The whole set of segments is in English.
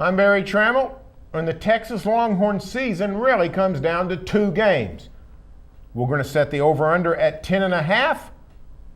I'm Barry Trammell, and the Texas Longhorn season really comes down to 2 games. We're going to set the over-under at 10.5.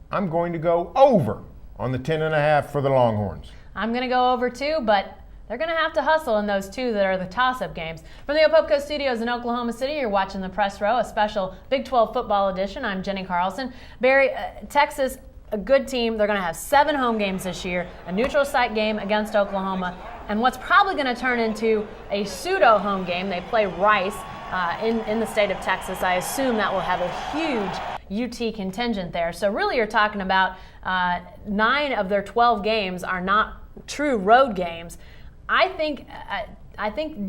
I'm going to go over on the 10.5 for the Longhorns. I'm going to go over too, but they're going to have to hustle in those 2 that are the toss-up games. From the Opopco Studios in Oklahoma City, you're watching the Press Row, a special Big 12 football edition. I'm Jenny Carlson. Barry, Texas, a good team. They're going to have 7 home games this year, a neutral site game against Oklahoma, and what's probably going to turn into a pseudo home game. They play Rice in the state of Texas. I assume that will have a huge UT contingent there. So really you're talking about 9 of their 12 games are not true road games. I think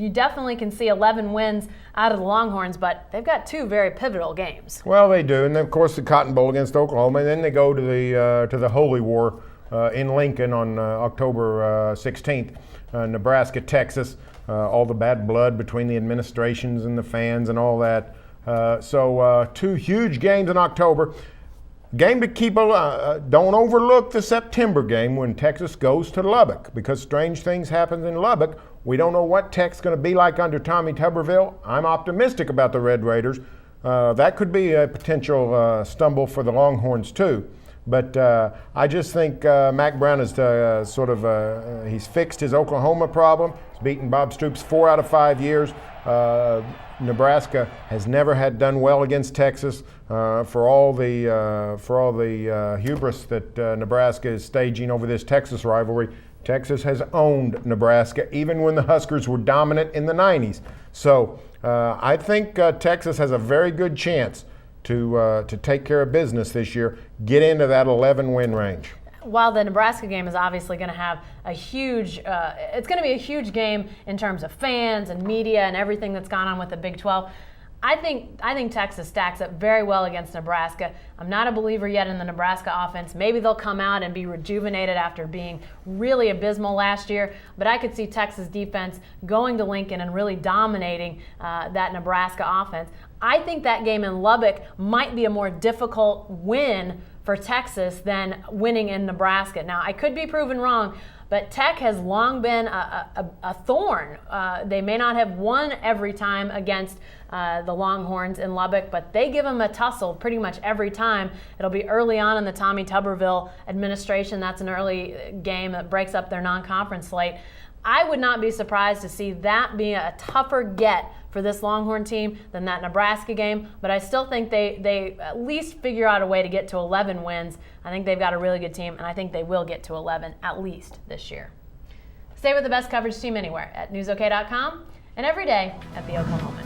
you definitely can see 11 wins out of the Longhorns, but they've got 2 very pivotal games. Well, they do, and then, of course, the Cotton Bowl against Oklahoma, and then they go to the Holy War in Lincoln on October 16th, Nebraska, Texas, all the bad blood between the administrations and the fans and all that. So 2 huge games in October. Game to keep, don't overlook the September game when Texas goes to Lubbock, because strange things happen in Lubbock. We don't know what Tech's going to be like under Tommy Tuberville. I'm optimistic about the Red Raiders. That could be a potential stumble for the Longhorns too. But I just think Mack Brown is he's fixed his Oklahoma problem. He's beaten Bob Stoops 4 out of 5 years. Nebraska has never had done well against Texas for all the hubris that Nebraska is staging over this Texas rivalry. Texas has owned Nebraska even when the Huskers were dominant in the 90s. So I think Texas has a very good chance to take care of business this year, get into that 11-win range. While the Nebraska game is obviously going to have a huge, it's going to be a huge game in terms of fans and media and everything that's gone on with the Big 12. I think Texas stacks up very well against Nebraska. I'm not a believer yet in the Nebraska offense. Maybe they'll come out and be rejuvenated after being really abysmal last year, but I could see Texas defense going to Lincoln and really dominating that Nebraska offense. I think that game in Lubbock might be a more difficult win for Texas than winning in Nebraska. Now, I could be proven wrong, but Tech has long been a thorn. They may not have won every time against the Longhorns in Lubbock, but they give them a tussle pretty much every time. It'll be early on in the Tommy Tuberville administration. That's an early game that breaks up their non-conference slate. I would not be surprised to see that be a tougher get for this Longhorn team than that Nebraska game, but I still think they at least figure out a way to get to 11 wins. I think they've got a really good team, and I think they will get to 11 at least this year. Stay with the best coverage team anywhere at newsok.com and every day at the Oklahoman.